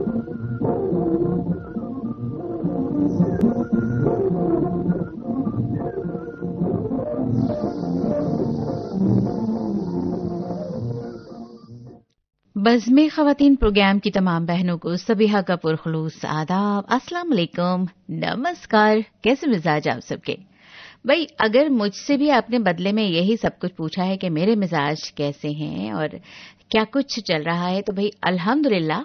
बज़्म ख़वातीन प्रोग्राम की तमाम बहनों को सबिहा का पुरखुलूस आदाब, अस्सलाम वालेकुम, नमस्कार। कैसे मिजाज आप सबके? भाई, अगर मुझसे भी आपने बदले में यही सब कुछ पूछा है कि मेरे मिजाज कैसे हैं और क्या कुछ चल रहा है, तो भाई अल्हम्दुलिल्लाह,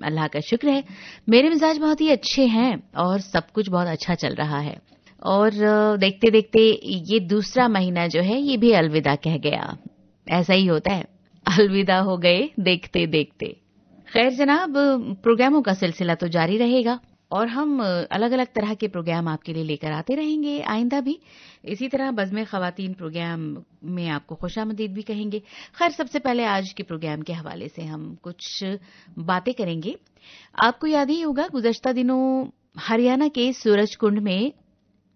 अल्लाह का शुक्र है, मेरे मिजाज बहुत ही अच्छे हैं और सब कुछ बहुत अच्छा चल रहा है। और देखते देखते ये दूसरा महीना जो है ये भी अलविदा कह गया। ऐसा ही होता है, अलविदा हो गए देखते देखते। खैर जनाब, प्रोग्रामों का सिलसिला तो जारी रहेगा और हम अलग अलग तरह के प्रोग्राम आपके लिए लेकर आते रहेंगे आइंदा भी। इसी तरह बज़्म ख़वातीन प्रोग्राम में आपको खुशामदीद भी कहेंगे। खैर सबसे पहले आज के प्रोग्राम के हवाले से हम कुछ बातें करेंगे। आपको याद ही होगा, गुज़श्ता दिनों हरियाणा के सूरजकुंड में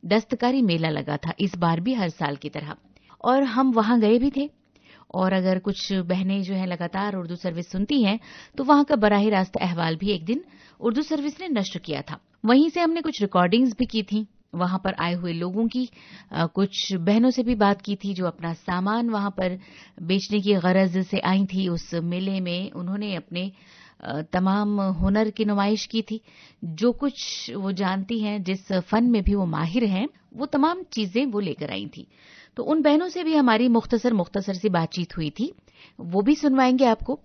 दस्तकारी मेला लगा था, इस बार भी हर साल की तरह, और हम वहां गए भी थे। और अगर कुछ बहनें जो हैं लगातार उर्दू सर्विस सुनती हैं तो वहां का बराह रास्त अहवाल भी एक दिन उर्दू सर्विस ने नश्र किया था। वहीं से हमने कुछ रिकॉर्डिंग्स भी की थी, वहां पर आए हुए लोगों की, कुछ बहनों से भी बात की थी जो अपना सामान वहां पर बेचने की गरज से आई थी। उस मेले में उन्होंने अपने तमाम हुनर की नुमाइश की थी। जो कुछ वो जानती हैं, जिस फन में भी वो माहिर हैं, वो तमाम चीजें वो लेकर आई थी। तो उन बहनों से भी हमारी मुख्तसर सी बातचीत हुई थी, वो भी सुनवाएंगे आपको।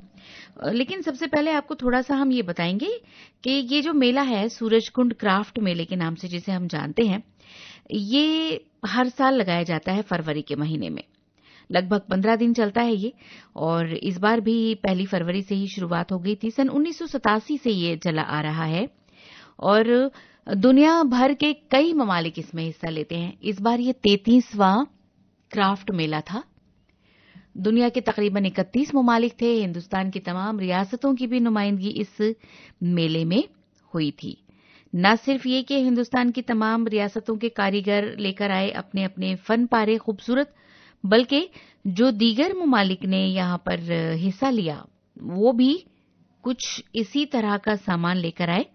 लेकिन सबसे पहले आपको थोड़ा सा हम ये बताएंगे कि ये जो मेला है, सूरजकुंड क्राफ्ट मेले के नाम से जिसे हम जानते हैं, ये हर साल लगाया जाता है फरवरी के महीने में। लगभग 15 दिन चलता है ये, और इस बार भी 1 फरवरी से ही शुरुआत हो गई थी। सन 1987 से ये चला आ रहा है और दुनिया भर के कई ममालिक इसमें हिस्सा लेते हैं। इस बार ये 33वां क्राफ्ट मेला था। दुनिया के तकरीबन 31 ममालिक थे। हिंदुस्तान की तमाम रियासतों की भी नुमाइंदगी इस मेले में हुई थी। न सिर्फ ये कि हिंदुस्तान की तमाम रियासतों के कारीगर लेकर आए अपने अपने फन पारे खूबसूरत, बल्कि जो दीगर ममालिक ने यहां पर हिस्सा लिया वो भी कुछ इसी तरह का सामान लेकर आए।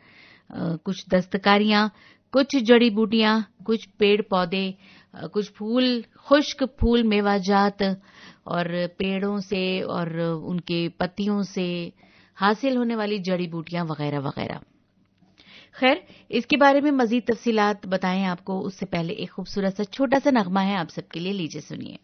कुछ दस्तकारियां, कुछ जड़ी बूटियां, कुछ पेड़ पौधे, कुछ फूल, खुश्क फूल मेवाजात और पेड़ों से और उनके पत्तियों से हासिल होने वाली जड़ी बूटियां वगैरह वगैरह। खैर, इसके बारे में मजीद तफसीलात बताएं आपको, उससे पहले एक खूबसूरत सा छोटा सा नगमा है आप सबके लिए, लीजिए सुनिए।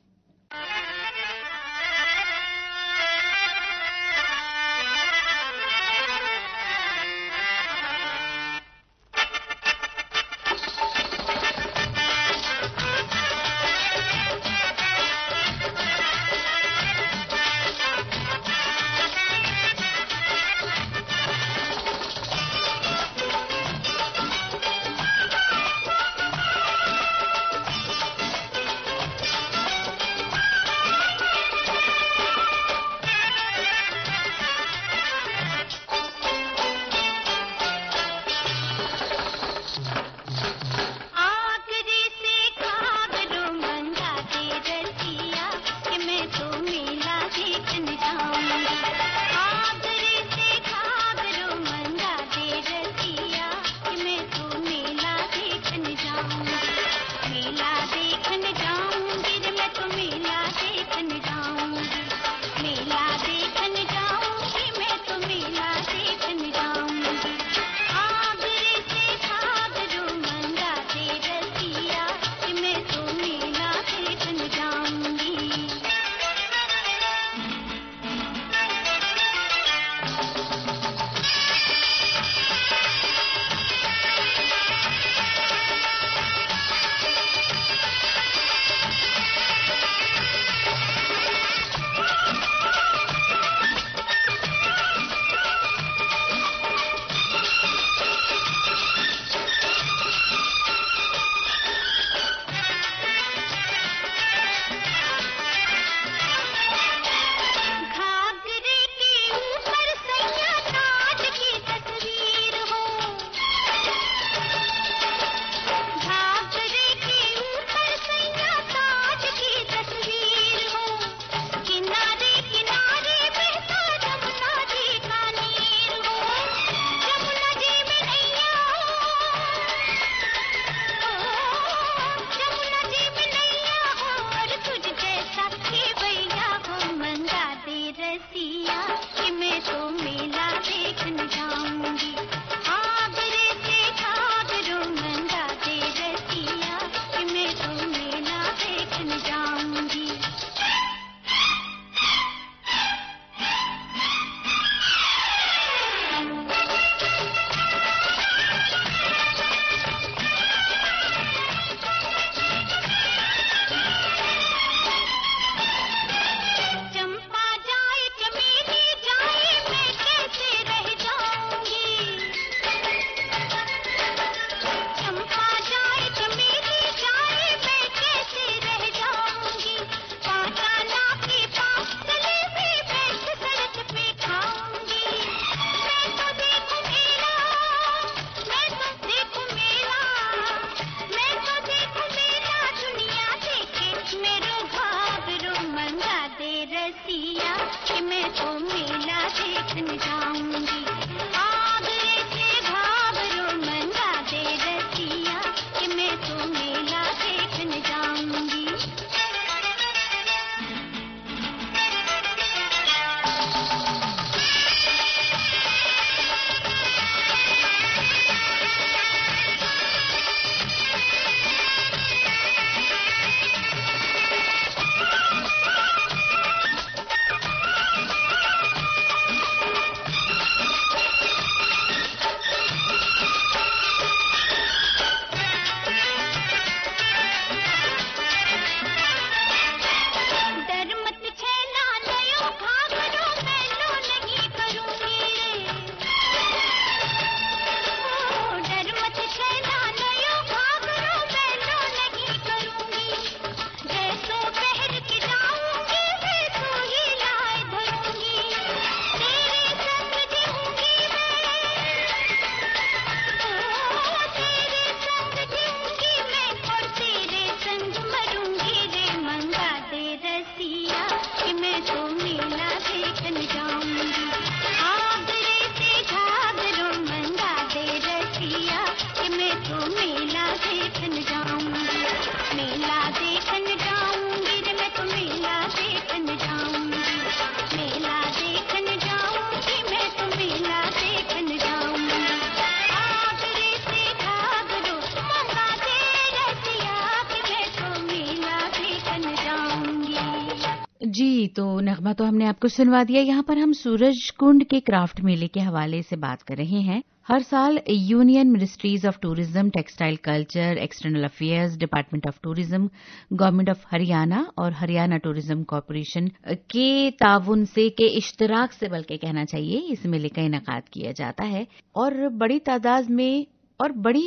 तो नगमा तो हमने आपको सुनवा दिया। यहाँ पर हम सूरज कुंड के क्राफ्ट मेले के हवाले से बात कर रहे हैं। हर साल union ministries of tourism, textile culture, external affairs, department of tourism, government of Haryana और हरियाणा टूरिज्म कॉर्पोरेशन के ताउन से, के इश्तराक से बल्कि कहना चाहिए, इस मेले का इनेकाद किया जाता है। और बड़ी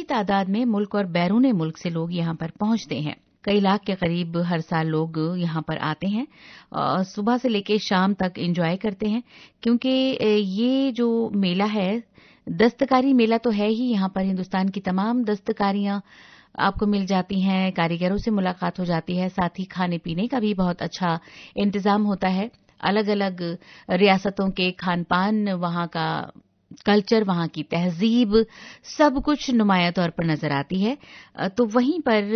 तादाद में मुल्क और बैरून मुल्क से लोग यहाँ पर पहुंचते हैं। कई लाख के करीब हर साल लोग यहाँ पर आते हैं, सुबह से लेकर शाम तक एंजॉय करते हैं, क्योंकि ये जो मेला है दस्तकारी मेला तो है ही। यहाँ पर हिंदुस्तान की तमाम दस्तकारियां आपको मिल जाती हैं, कारीगरों से मुलाकात हो जाती है, साथ ही खाने पीने का भी बहुत अच्छा इंतजाम होता है। अलग अलग रियासतों के खान पान, वहाँ का कल्चर, वहाँ की तहजीब, सब कुछ नुमाया तौर पर नजर आती है। तो वहीं पर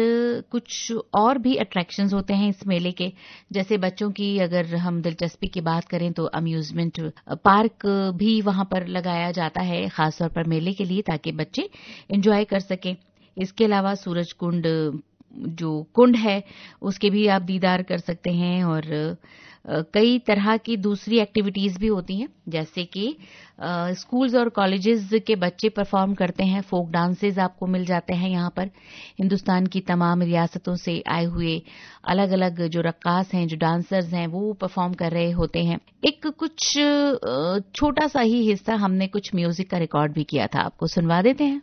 कुछ और भी अट्रैक्शंस होते हैं इस मेले के, जैसे बच्चों की अगर हम दिलचस्पी की बात करें तो अम्यूजमेंट पार्क भी वहाँ पर लगाया जाता है खासतौर पर मेले के लिए, ताकि बच्चे एंजॉय कर सकें। इसके अलावा सूरज कुंड जो कुंड है उसके भी आप दीदार कर सकते हैं, और कई तरह की दूसरी एक्टिविटीज भी होती हैं, जैसे कि स्कूल्स और कॉलेजेस के बच्चे परफॉर्म करते हैं, फोक डांसेस आपको मिल जाते हैं यहाँ पर। हिंदुस्तान की तमाम रियासतों से आए हुए अलग अलग जो रक्कास हैं, जो डांसर्स हैं, वो परफॉर्म कर रहे होते हैं। एक कुछ छोटा सा ही हिस्सा हमने कुछ म्यूजिक का रिकॉर्ड भी किया था, आपको सुनवा देते हैं।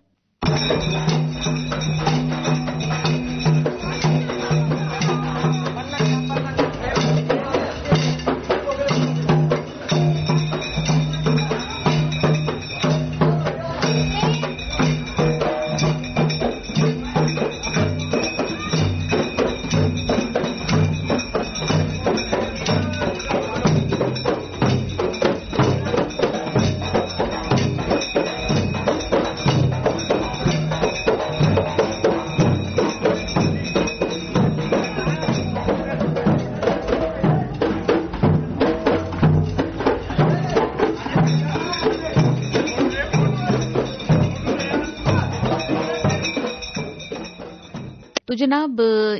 तो जनाब,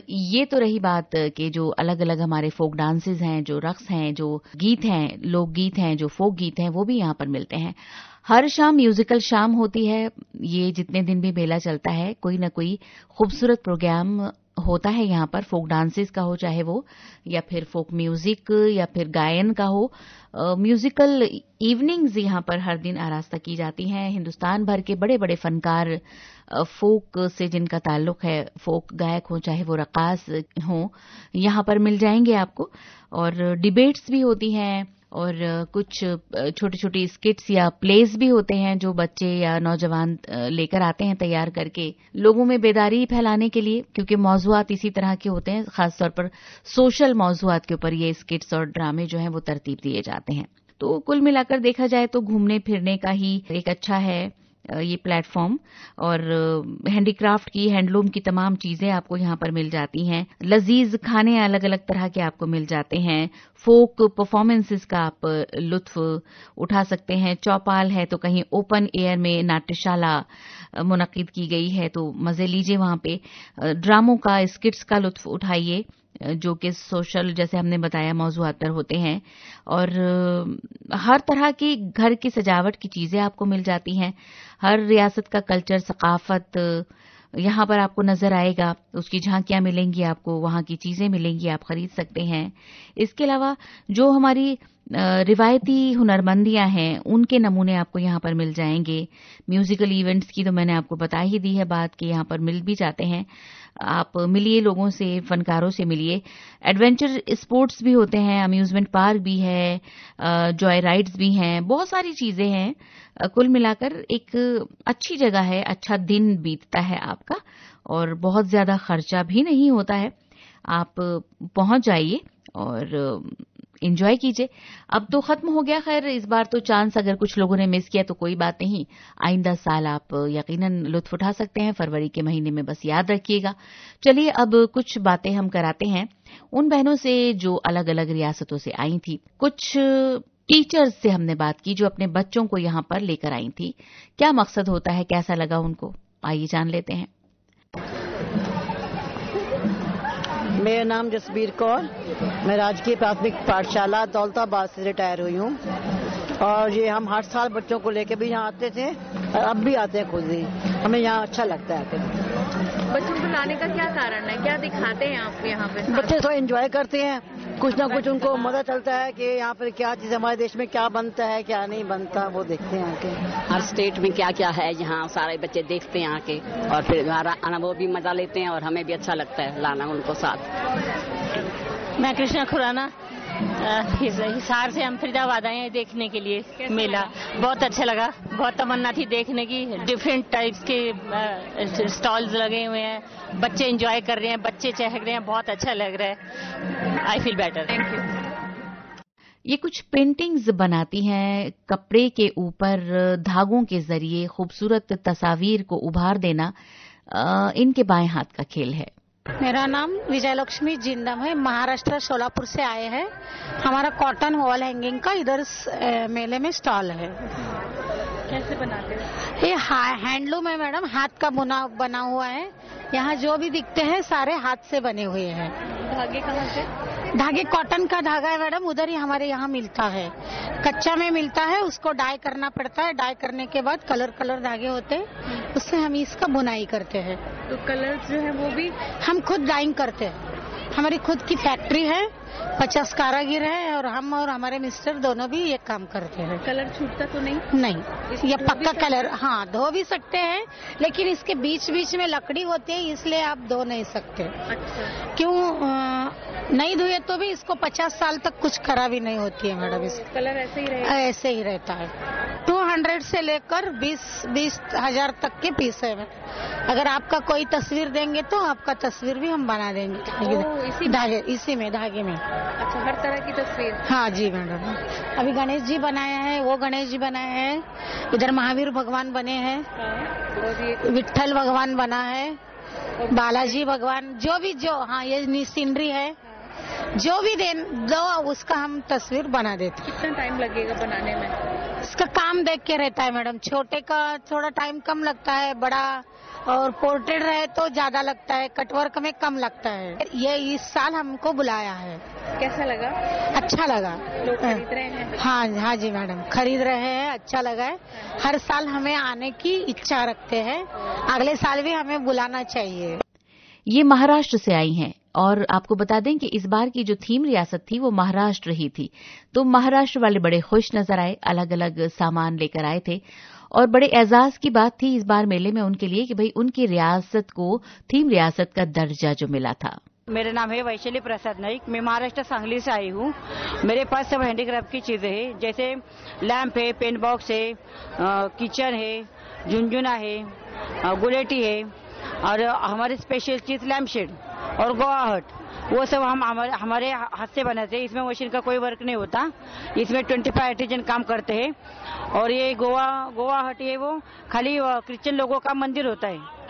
ये तो रही बात कि जो अलग अलग हमारे फोक डांसेस हैं, जो रक्स हैं, जो गीत हैं, लोकगीत हैं, जो फोक गीत हैं, वो भी यहाँ पर मिलते हैं। हर शाम म्यूजिकल शाम होती है। ये जितने दिन भी मेला चलता है, कोई ना कोई खूबसूरत प्रोग्राम होता है यहाँ पर, फोक डांसेस का हो चाहे वो, या फिर फोक म्यूजिक, या फिर गायन का हो। म्यूजिकल इवनिंग्स यहाँ पर हर दिन आरास्ता की जाती हैं। हिंदुस्तान भर के बड़े बड़े फनकार, फोक से जिनका ताल्लुक है, फोक गायक हो चाहे वो रक्कास हो, यहाँ पर मिल जाएंगे आपको। और डिबेट्स भी होती हैं, और कुछ छोटी छोटी स्किट्स या प्लेस भी होते हैं जो बच्चे या नौजवान लेकर आते हैं तैयार करके, लोगों में बेदारी फैलाने के लिए, क्योंकि मौजुआत इसी तरह के होते हैं। खासतौर पर सोशल मौजुआत के ऊपर ये स्किट्स और ड्रामे जो हैं वो तरतीब दिए जाते हैं। तो कुल मिलाकर देखा जाए तो घूमने फिरने का ही एक अच्छा है ये प्लेटफॉर्म। और हैंडीक्राफ्ट की, हैंडलूम की तमाम चीजें आपको यहाँ पर मिल जाती हैं। लजीज खाने अलग अलग तरह के आपको मिल जाते हैं। फोक परफॉर्मेंसेस का आप लुत्फ उठा सकते हैं। चौपाल है तो कहीं ओपन एयर में नाट्यशाला मुनक्किद की गई है, तो मजे लीजिए वहां पे। ड्रामों का, स्किट्स का लुत्फ उठाइए, जो कि सोशल, जैसे हमने बताया, मौजुआत पर होते हैं। और हर तरह की घर की सजावट की चीजें आपको मिल जाती हैं। हर रियासत का कल्चर, सकाफत यहाँ पर आपको नजर आएगा। उसकी झांकियां मिलेंगी आपको, वहां की चीजें मिलेंगी, आप खरीद सकते हैं। इसके अलावा जो हमारी रिवायती हुनरमंदियां हैं, उनके नमूने आपको यहाँ पर मिल जाएंगे। म्यूजिकल इवेंट्स की तो मैंने आपको बता ही दी है बात, कि यहाँ पर मिल भी जाते हैं। आप मिलिए लोगों से, फनकारों से मिलिए। एडवेंचर स्पोर्ट्स भी होते हैं, अम्यूजमेंट पार्क भी है, जॉय राइड्स भी हैं, बहुत सारी चीजें हैं। कुल मिलाकर एक अच्छी जगह है, अच्छा दिन बीतता है आपका, और बहुत ज्यादा खर्चा भी नहीं होता है। आप पहुंच जाइए और एंजॉय कीजिए। अब तो खत्म हो गया, खैर इस बार तो चांस अगर कुछ लोगों ने मिस किया तो कोई बात नहीं, आइंदा साल आप यकीनन लुत्फ उठा सकते हैं। फरवरी के महीने में बस याद रखिएगा। चलिए अब कुछ बातें हम कराते हैं उन बहनों से जो अलग अलग रियासतों से आई थी। कुछ टीचर्स से हमने बात की जो अपने बच्चों को यहाँ पर लेकर आई थी। क्या मकसद होता है, कैसा लगा उनको, आइए जान लेते हैं। मेरा नाम जसबीर कौर, मैं राजकीय प्राथमिक पाठशाला दौलताबाद से रिटायर हुई हूँ और ये हम हर साल बच्चों को लेकर भी यहाँ आते थे और अब भी आते हैं खुद ही। हमें यहाँ अच्छा लगता है। बच्चों को लाने का क्या कारण है, क्या दिखाते हैं आप यहाँ पे? बच्चे थोड़ा एंजॉय करते हैं, कुछ ना कुछ उनको मजा चलता है कि यहाँ पर क्या चीज हमारे देश में क्या बनता है क्या नहीं बनता, वो देखते हैं आके। हर स्टेट में क्या क्या है यहाँ सारे बच्चे देखते हैं आके और फिर हमारा वो भी मजा लेते हैं और हमें भी अच्छा लगता है लाना उनको साथ। मैं कृष्णा खुराना, हिसार से हम फरीदाबाद आए हैं देखने के लिए मेला। बहुत अच्छा लगा, बहुत तमन्ना थी देखने की। डिफरेंट टाइप्स के स्टॉल्स लगे हुए हैं, बच्चे एंजॉय कर रहे हैं, बच्चे चहक रहे हैं, बहुत अच्छा लग रहा है। I feel better. Thank you. ये कुछ पेंटिंग्स बनाती हैं, कपड़े के ऊपर धागों के जरिए खूबसूरत तस्वीर को उभार देना इनके बाएं हाथ का खेल है। मेरा नाम विजय लक्ष्मी जिंदम है, महाराष्ट्र सोलापुर से आए हैं। हमारा कॉटन वॉल हैंगिंग का इधर मेले में स्टॉल है। कैसे बनाते हैं? ये हैंडलूम है मैडम, हाथ का बना हुआ है। यहाँ जो भी दिखते हैं सारे हाथ से बने हुए हैं। धागे कहाँ से? धागे कॉटन का धागा है मैडम, उधर ही हमारे यहाँ मिलता है, कच्चा में मिलता है, उसको डाई करना पड़ता है। डाई करने के बाद कलर धागे होते हैं, उससे हम इसका बुनाई करते हैं। तो कलर जो है वो भी हम खुद डाइंग करते हैं, हमारी खुद की फैक्ट्री है, 50 कारागिर है और हम और हमारे मिस्टर दोनों भी ये काम करते हैं। कलर छूटता तो नहीं? नहीं, ये पक्का कलर। हाँ, धो भी सकते हैं, लेकिन इसके बीच में लकड़ी होती है, इसलिए आप धो नहीं सकते। अच्छा। क्यों नहीं धोए तो भी इसको 50 साल तक कुछ खराबी नहीं होती है मैडम। इस कलर ऐसे ही रहेगा? ऐसे ही रहता है। 200 से लेकर 20,000 तक के पीस है। अगर आपका कोई तस्वीर देंगे तो आपका तस्वीर भी हम बना देंगे इसी में धागे में। अच्छा, हर तरह की तस्वीर? हाँ जी मैडम। अभी गणेश जी बनाया है, वो गणेश जी बनाए हैं, इधर महावीर भगवान बने हैं, विट्ठल भगवान बना है, बालाजी भगवान, जो हाँ ये सीनरी है, जो भी दो उसका हम तस्वीर बना देते। कितना टाइम लगेगा बनाने में? इसका काम देख के रहता है मैडम, छोटे का थोड़ा टाइम कम लगता है, बड़ा और पोर्ट्रेट रहे तो ज्यादा लगता है, कटवर्क में कम लगता है। ये इस साल हमको बुलाया है। कैसा लगा? अच्छा लगा। लोग खरीद रहे हैं? हाँ जी मैडम, खरीद रहे हैं, अच्छा लगा है। हर साल हमें आने की इच्छा रखते हैं, अगले साल भी हमें बुलाना चाहिए। ये महाराष्ट्र से आई हैं और आपको बता दें कि इस बार की जो थीम रियासत थी वो महाराष्ट्र ही थी, तो महाराष्ट्र वाले बड़े खुश नजर आए, अलग अलग सामान लेकर आए थे और बड़े एजाज की बात थी इस बार मेले में उनके लिए कि भाई उनकी रियासत को थीम रियासत का दर्जा जो मिला था। मेरा नाम है वैशाली प्रसाद नाइक, मैं महाराष्ट्र सांगली से आई हूँ। मेरे पास सब हैंडीक्राफ्ट की चीजें हैं, जैसे लैंप है, पेन बॉक्स है, किचन है, झुनझुना है, गुलेटी है और हमारी स्पेशल चीज लैंप शेड और गोवाहट, वो सब हम हमारे हाथ से बनाते हैं। इसमें मशीन का कोई वर्क नहीं होता। इसमें 25 आर्टिजन काम करते हैं और ये गोवाहट है वो खाली क्रिश्चियन लोगों का मंदिर होता है।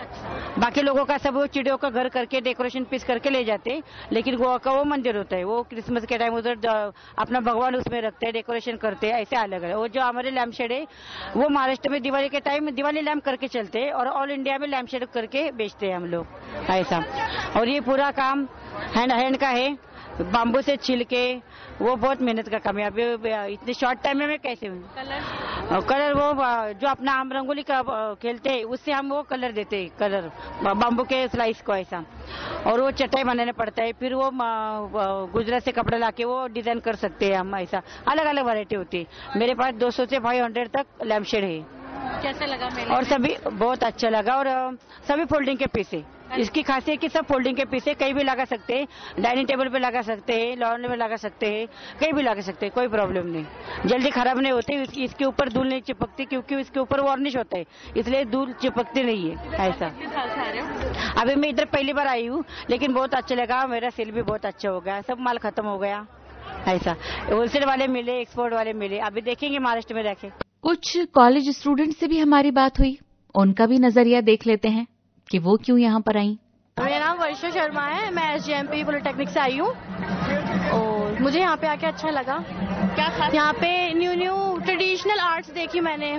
बाकी लोगों का सब वो चिड़ियों का घर करके डेकोरेशन पीस करके ले जाते हैं, लेकिन गोवा का वो मंदिर होता है, वो क्रिसमस के टाइम उधर अपना भगवान उसमें रखते हैं, डेकोरेशन करते हैं, ऐसे अलग है। वो जो हमारे लैम्प शेड है वो महाराष्ट्र में दिवाली के टाइम दिवाली लैम्प करके चलते हैं और ऑल इंडिया में लैम्प शेड करके बेचते हैं हम लोग ऐसा। और ये पूरा काम हैंड का है, बाम्बू से छिलके, वो बहुत मेहनत का काम है। अभी इतने शॉर्ट टाइम में मैं कैसे हूँ कलर वो जो अपना हम रंगोली का खेलते हैं उससे हम वो कलर देते हैं, कलर बाम्बू के स्लाइस को ऐसा, और वो चटाई बनाना पड़ता है, फिर वो गुजरात से कपड़ा लाके वो डिजाइन कर सकते हैं हम ऐसा। अलग अलग वैरायटी होती है। मेरे पास 200 से 500 तक लैम्प शेड है। कैसा लगा मेले? और सभी बहुत अच्छा लगा और सभी फोल्डिंग के पीस है। इसकी खासियत कि सब फोल्डिंग के पीस है, कहीं भी लगा सकते हैं, डाइनिंग टेबल पे लगा सकते हैं, लॉन में लगा सकते हैं, कहीं भी लगा सकते हैं, कोई प्रॉब्लम नहीं, जल्दी खराब नहीं होते। इसके ऊपर धूल नहीं चिपकती क्योंकि इसके ऊपर वार्निश होता है, इसलिए धूल चिपकती नहीं है ऐसा। अभी मैं इधर पहली बार आई हूँ, लेकिन बहुत अच्छा लगा, मेरा सेल भी बहुत अच्छा हो गया, सब माल खत्म हो गया ऐसा। होलसेल वाले मिले, एक्सपोर्ट वाले मिले, अभी देखेंगे महाराष्ट्र में रखे। कुछ कॉलेज स्टूडेंट से भी हमारी बात हुई, उनका भी नजरिया देख लेते हैं कि वो क्यों यहाँ पर आई। मेरा नाम वर्षा शर्मा है, मैं SJMP पॉलिटेक्निक से आई हूँ और मुझे यहाँ पे आके अच्छा लगा। क्या खास? यहाँ पे न्यू ट्रेडिशनल आर्ट्स देखी मैंने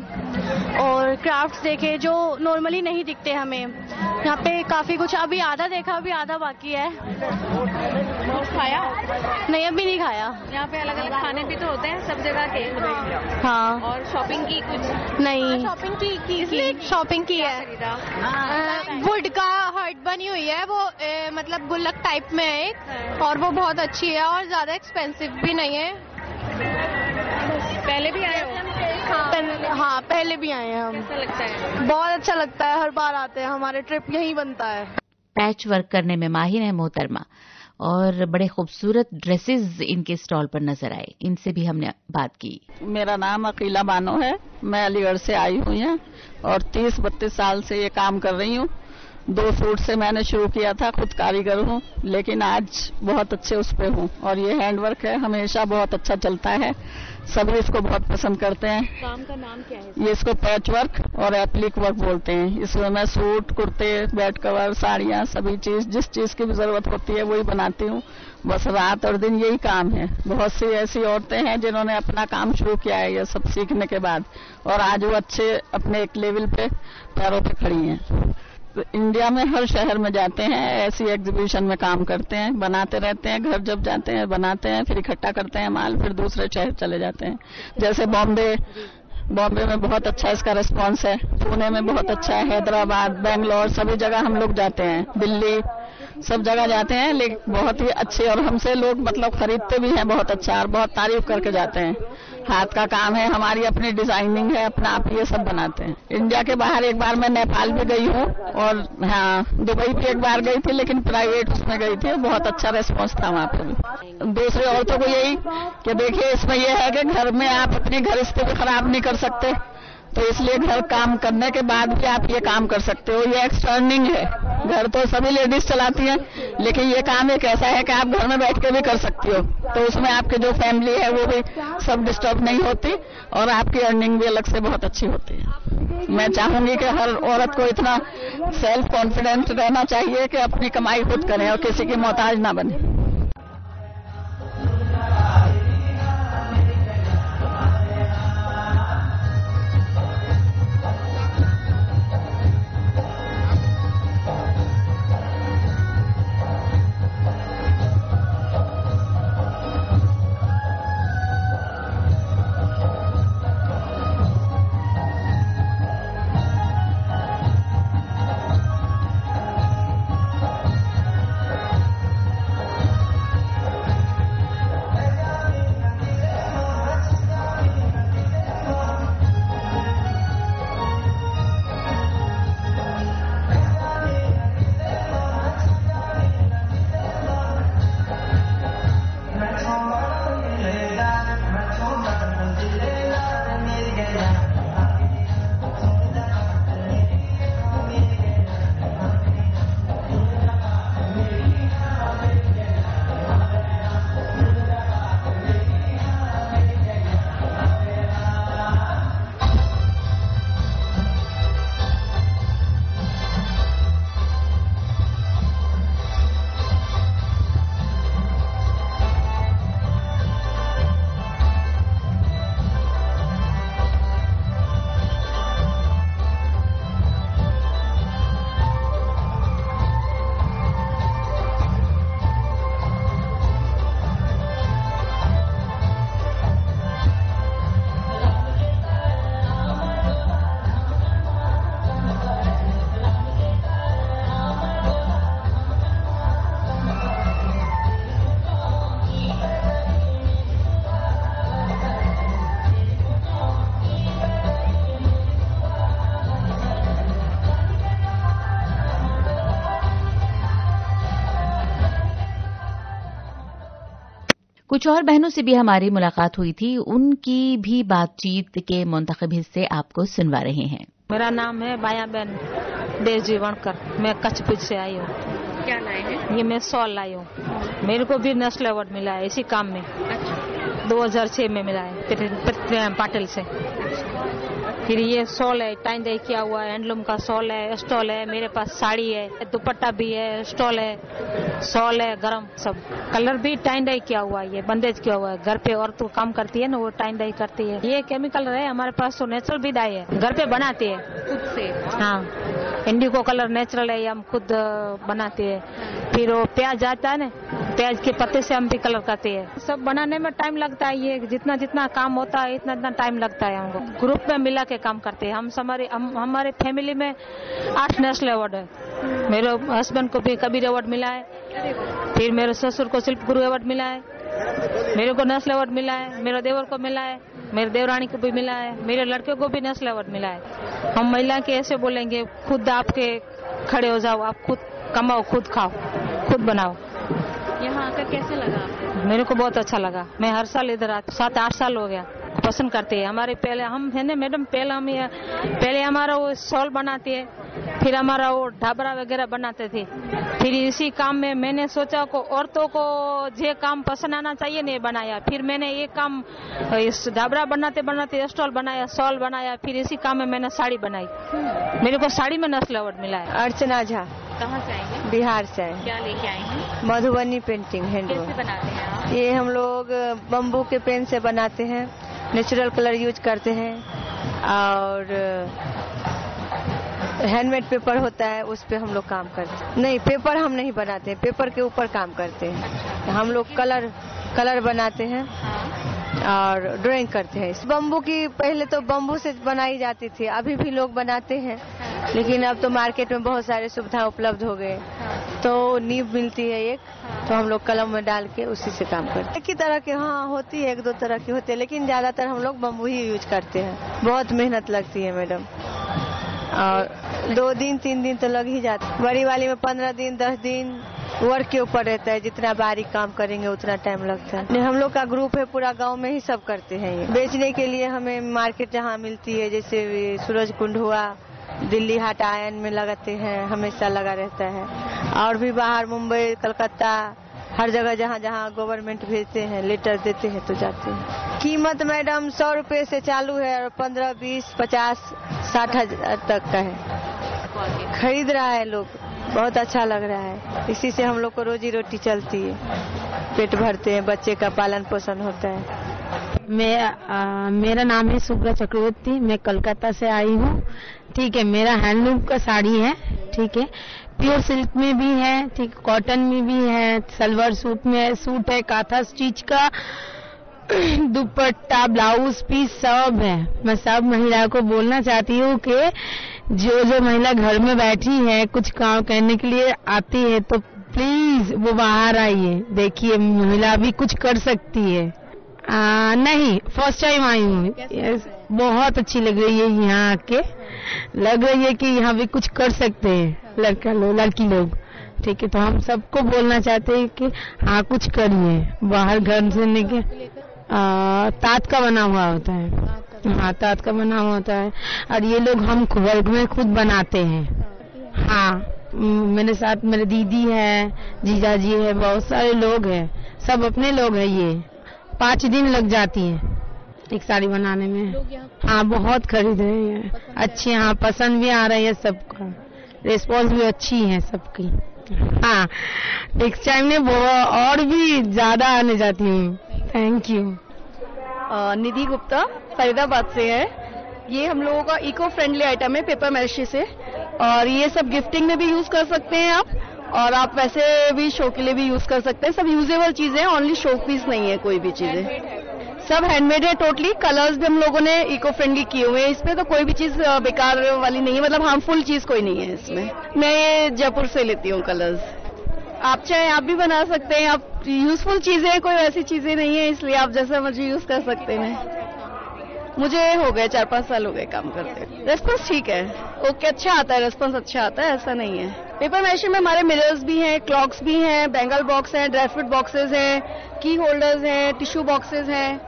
और क्राफ्ट्स देखे जो नॉर्मली नहीं दिखते हमें। यहाँ पे काफी कुछ, अभी आधा देखा, अभी आधा बाकी है। खाया? नहीं, अभी नहीं खाया। यहाँ पे अलग अलग खाने भी तो होते हैं सब जगह के। हाँ। और शॉपिंग की कुछ? नहीं, शॉपिंग की शॉपिंग की है। वुड का हर्ट बनी हुई है वो, मतलब गुल्लक टाइप में है एक, और वो बहुत अच्छी है और ज्यादा एक्सपेंसिव भी नहीं है। पहले भी आए हो? हाँ, पहले भी आए हैं हम। कैसा लगता है? बहुत अच्छा लगता है, हर बार आते हैं, हमारे ट्रिप यहीं बनता है। पैच वर्क करने में माहिर है मोहतरमा और बड़े खूबसूरत ड्रेसेस इनके स्टॉल पर नजर आए। इनसे भी हमने बात की। मेरा नाम अकीला बानो है, मैं अलीगढ़ से आई हुई हूँ और 30-32 साल से ये काम कर रही हूँ। 2 सूट से मैंने शुरू किया था, खुद कारीगर हूँ, लेकिन आज बहुत अच्छे उस पे हूँ। और ये हैंडवर्क है, हमेशा बहुत अच्छा चलता है, सभी इसको बहुत पसंद करते हैं। काम का नाम क्या है? ये इसको पैच वर्क और एप्लिक वर्क बोलते हैं। इसमें मैं सूट, कुर्ते, बेड कवर, साड़ियाँ, सभी चीज, जिस चीज की भी जरूरत होती है वही बनाती हूँ। बस रात और दिन यही काम है। बहुत सी ऐसी औरतें हैं जिन्होंने अपना काम शुरू किया है ये सब सीखने के बाद, और आज वो अच्छे अपने एक लेवल पे पैरों पे खड़ी हैं। तो इंडिया में हर शहर में जाते हैं, ऐसी एग्जीबिशन में काम करते हैं, बनाते रहते हैं। घर जब जाते हैं बनाते हैं, फिर इकट्ठा करते हैं माल, फिर दूसरे शहर चले जाते हैं। जैसे बॉम्बे में बहुत अच्छा इसका रिस्पांस है, पुणे में बहुत अच्छा है, हैदराबाद, बेंगलोर, सभी जगह हम लोग जाते हैं, दिल्ली, सब जगह जाते हैं। लेकिन बहुत ही अच्छे, और हमसे लोग मतलब खरीदते भी हैं बहुत अच्छा, और बहुत तारीफ करके जाते हैं। हाथ का काम है, हमारी अपनी डिजाइनिंग है, अपना आप ये सब बनाते हैं। इंडिया के बाहर एक बार मैं नेपाल भी गई हूँ, और हाँ, दुबई भी एक बार गई थी, लेकिन प्राइवेट उसमें गई थी, बहुत अच्छा रेस्पॉन्स था वहाँ पे भी। दूसरी औरतों को यही कि देखिए, इसमें यह है कि घर में आप अपनी घरस्ती भी खराब नहीं कर सकते, तो इसलिए घर काम करने के बाद भी आप ये काम कर सकते हो। ये एक्सटर्निंग है, घर तो सभी लेडीज चलाती हैं, लेकिन ये काम एक ऐसा है कि आप घर में बैठ के भी कर सकती हो, तो उसमें आपकी जो फैमिली है वो भी सब डिस्टर्ब नहीं होती, और आपकी अर्निंग भी अलग से बहुत अच्छी होती है। मैं चाहूंगी कि हर औरत को इतना सेल्फ कॉन्फिडेंस रहना चाहिए कि अपनी कमाई खुद करें और किसी की मोहताज ना बने। कुछ और बहनों से भी हमारी मुलाकात हुई थी, उनकी भी बातचीत के मुंतखब हिस्से आपको सुनवा रहे हैं। मेरा नाम है बाया बेन देश जीवनकर, मैं कच्छ भुज से आई हूँ। क्या लाए हैं? ये मैं सॉल लाई हूँ। मेरे को भी नेशनल अवार्ड मिला है इसी काम में। 2006 में मिला है पृथ्वी पाटिल से। फिर ये शॉल है, टाई डाई किया हुआ है, हैंडलूम का शॉल है, स्टॉल है, मेरे पास साड़ी है, दुपट्टा भी है, स्टॉल है, शॉल है, गरम सब। कलर भी टाई डाई किया हुआ है, ये बंदेज किया हुआ है। घर पे औरत तो काम करती है ना, वो टाई डाई करती है। ये केमिकल है, हमारे पास तो नेचुरल भी डाई है, घर पे बनाती है खुद से। हाँ, इंडिगो कलर नेचुरल है, हम खुद बनाते हैं। फिर वो प्याज आता है ना, प्याज के पत्ते से हम भी कलर करते हैं। सब बनाने में टाइम लगता है, ये जितना जितना काम होता है इतना टाइम लगता है हमको। ग्रुप में मिला के काम करते हैं। हमारे फैमिली में 8 नेशनल अवार्ड है। मेरे हस्बैंड को भी कबीर अवार्ड मिला है, फिर मेरे ससुर को शिल्प गुरु अवार्ड मिला है, मेरे को नेशनल अवार्ड मिला है, मेरे देवर को मिला है, मेरे देवरानी को भी मिला है, मेरे लड़के को भी नेशनल अवार्ड मिला है। हम महिला के ऐसे बोलेंगे, खुद आपके खड़े हो जाओ, आप खुद कमाओ, खुद खाओ, खुद बनाओ। यहाँ आकर कैसे लगा आपको? मेरे को बहुत अच्छा लगा। मैं हर साल इधर आती, 7-8 साल हो गया। पसंद करते हैं हमारे। पहले हम है ना मैडम, पहले हमारा वो शॉल बनाते है, फिर हमारा वो ढाबरा वगैरह बनाते थे। फिर इसी काम में मैंने सोचा को औरतों को जे काम पसंद आना चाहिए नहीं बनाया। फिर मैंने ये काम इस ढाबरा बनाते बनाते स्टॉल बनाया, शॉल बनाया। फिर इसी काम में मैंने साड़ी बनाई। मेरे को साड़ी में नेशनल अवार्ड मिला है। अर्चना झा। कहाँ से आएंगे? बिहार से आए। क्या लेके आए हैं? Madhubani painting handloom. कैसे बनाते हैं आप? ये हम लोग बम्बू के पेन से बनाते हैं, नेचुरल कलर यूज करते हैं, और हैंडमेड पेपर होता है, उस पे हम लोग काम करते हैं। नहीं, पेपर हम नहीं बनाते हैं, पेपर के ऊपर काम करते हैं हम लोग। कलर बनाते हैं और ड्राइंग करते हैं। बम्बू की पहले तो बम्बू से बनाई जाती थी, अभी भी लोग बनाते हैं, लेकिन अब तो मार्केट में बहुत सारे सुविधा उपलब्ध हो गए। तो नींव मिलती है एक, तो हम लोग कलम में डाल के उसी से काम करते हैं। एक ही तरह के हाँ होती है, 1-2 तरह की होती है, लेकिन ज्यादातर हम लोग बम्बू ही यूज करते हैं। बहुत मेहनत लगती है मैडम, और 2 दिन 3 दिन तो लग ही जाते हैं। बड़ी वाली में 15 दिन 10 दिन वर्क के ऊपर रहता है, जितना बारीक काम करेंगे उतना टाइम लगता है। हम लोग का ग्रुप है, पूरा गांव में ही सब करते हैं। ये बेचने के लिए हमें मार्केट जहाँ मिलती है, जैसे सूरज कुंड हुआ, दिल्ली हाट आयन में लगाते हैं, हमेशा लगा रहता है। और भी बाहर मुंबई, कलकत्ता, हर जगह जहाँ जहाँ गवर्नमेंट भेजते हैं, लेटर देते हैं तो जाते हैं। कीमत मैडम 100 रुपए से चालू है, और 15, 20, 50, 60 हजार तक का है। खरीद रहा है लोग, बहुत अच्छा लग रहा है। इसी से हम लोग को रोजी रोटी चलती है, पेट भरते हैं, बच्चे का पालन पोषण होता है। मेरा नाम है सुब्रा चक्रवर्ती, मैं कोलकाता से आई हूँ। ठीक है, मेरा हैंडलूम का साड़ी है, ठीक है, प्योर सिल्क में भी है, ठीक, कॉटन में भी है, सलवार सूट में है, सूट है, काथा स्टिच का, दुपट्टा, ब्लाउज पीस सब है। मैं सब महिला को बोलना चाहती हूँ कि जो महिला घर में बैठी है, कुछ काम करने के लिए आती है, तो प्लीज वो बाहर आइए, देखिए महिला भी कुछ कर सकती है। नहीं, फर्स्ट टाइम आई हूँ, बहुत अच्छी लग रही है यहाँ आके। लग रही है कि यहाँ भी कुछ कर सकते हैं लड़की लोग, ठीक है। तो हम सबको बोलना चाहते हैं कि हाँ कुछ करिए, बाहर घर से निकल। तात का बना हुआ होता है, हाँ तात का बना हुआ होता है, और ये लोग हम वर्ग में खुद बनाते हैं। हाँ, मेरे साथ मेरे दीदी है, जीजा जी है, बहुत सारे लोग हैं, सब अपने लोग हैं। ये 5 दिन लग जाती है एक साड़ी बनाने में। हाँ, बहुत खरीद रहे हैं, अच्छी, हाँ पसंद भी आ रही है सबका, रिस्पॉन्स भी अच्छी है सबकी। हाँ, नेक्स्ट टाइम में और भी ज्यादा आने जाती हूँ। Thank you. निधि गुप्ता फरीदाबाद से है। ये हम लोगों का इको फ्रेंडली आइटम है, पेपर मैशे से, और ये सब गिफ्टिंग में भी यूज कर सकते हैं आप, और आप वैसे भी शो के लिए भी यूज कर सकते हैं। सब यूजेबल चीजें हैं, ओनली शो पीस नहीं है कोई भी चीजें। सब हैंडमेड है टोटली। कलर्स भी हम लोगों ने इको फ्रेंडली किए हुए हैं इसमें, तो कोई भी चीज बेकार वाली नहीं है, मतलब हार्मफुल चीज कोई नहीं है इसमें। मैं ये जयपुर से लेती हूँ कलर्स। आप चाहे आप भी बना सकते हैं, आप यूजफुल चीजें, कोई ऐसी चीजें नहीं है, इसलिए आप जैसा मर्जी यूज कर सकते हैं। मुझे हो गए 4-5 साल हो गए काम करते। रेस्पॉन्स ठीक है, ओके, अच्छा आता है, रेस्पॉन्स अच्छा आता है, ऐसा नहीं है। पेपर मैशे में हमारे मिरर्स भी हैं, क्लॉक्स भी हैं, बैंगल बॉक्स हैं, ड्राई फ्रूट बॉक्सेस हैं, की होल्डर्स हैं, टिश्यू बॉक्सेस हैं,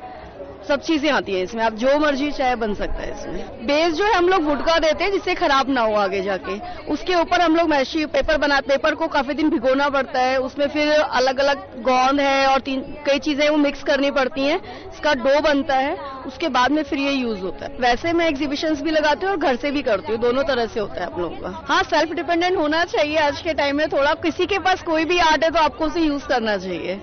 सब चीजें आती है इसमें, आप जो मर्जी चाहे बन सकता है इसमें। बेस जो है हम लोग वुड का देते हैं जिससे खराब ना हो आगे जाके। उसके ऊपर हम लोग मैशी पेपर बनाते, पेपर को काफी दिन भिगोना पड़ता है, उसमें फिर अलग अलग गोंद है और कई चीजें वो मिक्स करनी पड़ती हैं, इसका डो बनता है, उसके बाद में फिर ये यूज होता है। वैसे मैं एग्जीबिशंस भी लगाती हूँ और घर से भी करती हूँ, दोनों तरह से होता है आप लोगों का। हाँ, सेल्फ डिपेंडेंट होना चाहिए आज के टाइम में थोड़ा। किसी के पास कोई भी आर्ट है तो आपको उसे यूज करना चाहिए,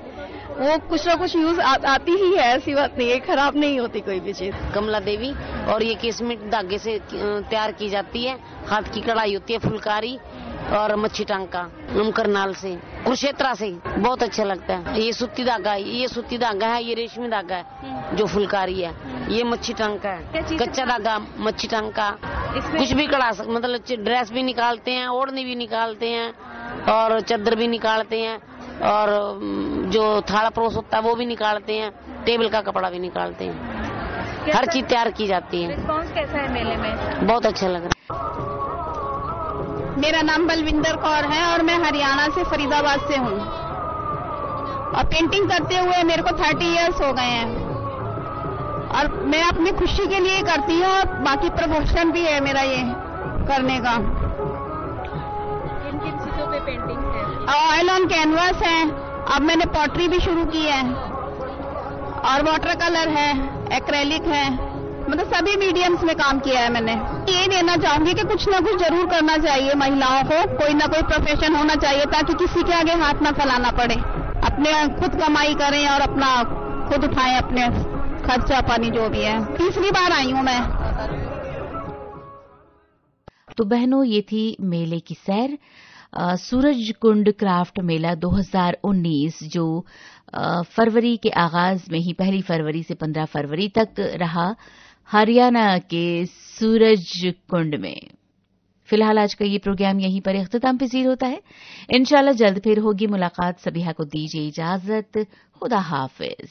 वो कुछ ना कुछ यूज आती ही है, ऐसी बात नहीं है, खराब नहीं होती कोई भी चीज। कमला देवी, और ये केसमेट धागे से तैयार की जाती है, हाथ की कढ़ाई होती है, फुलकारी और मच्छी टांका करनाल से, कुरुक्षेत्रा से। बहुत अच्छा लगता है। ये सूती धागा है, ये सूती धागा है, ये रेशमी धागा है जो फुलकारी है, ये मच्छी टांका है, कच्चा धागा मच्छी टांका। कुछ भी कढ़ा सकते, मतलब ड्रेस भी निकालते हैं, ओढ़नी भी निकालते हैं और चादर भी निकालते हैं और जो थाला परोस होता है वो भी निकालते हैं, टेबल का कपड़ा भी निकालते हैं, हर चीज तैयार की जाती है। रिस्पांस कैसा है मेले में? बहुत अच्छा लग रहा है। मेरा नाम बलविंदर कौर है और मैं हरियाणा से फरीदाबाद से हूँ और पेंटिंग करते हुए मेरे को 30 इयर्स हो गए हैं और मैं अपनी खुशी के लिए करती हूँ और बाकी प्रमोशन भी है मेरा ये करने का। किन किन चीजों पे पेंटिंग है? ऑयल ऑन कैनवास है, अब मैंने पॉटरी भी शुरू की है और वाटर कलर है, एक्रेलिक है, मतलब सभी मीडियम्स में काम किया है मैंने। ये देना चाहूंगी कि कुछ ना कुछ जरूर करना चाहिए महिलाओं को, कोई ना कोई प्रोफेशन होना चाहिए ताकि किसी के आगे हाथ ना फैलाना पड़े, अपने खुद कमाई करें और अपना खुद उठाएं अपने खर्चा पानी जो भी है। तीसरी बार आई हूँ मैं। तो बहनों, ये थी मेले की सैर। सूरज कुंड क्राफ्ट मेला 2019 जो फरवरी के आगाज में ही 1 फरवरी से 15 फरवरी तक रहा हरियाणा के सूरज कुंड में। फिलहाल आज का ये प्रोग्राम यहीं पर इख्तिताम पसीर होता है। इंशाल्लाह जल्द फिर होगी मुलाकात। सभी को दीजिए इजाजत। खुदा हाफिज।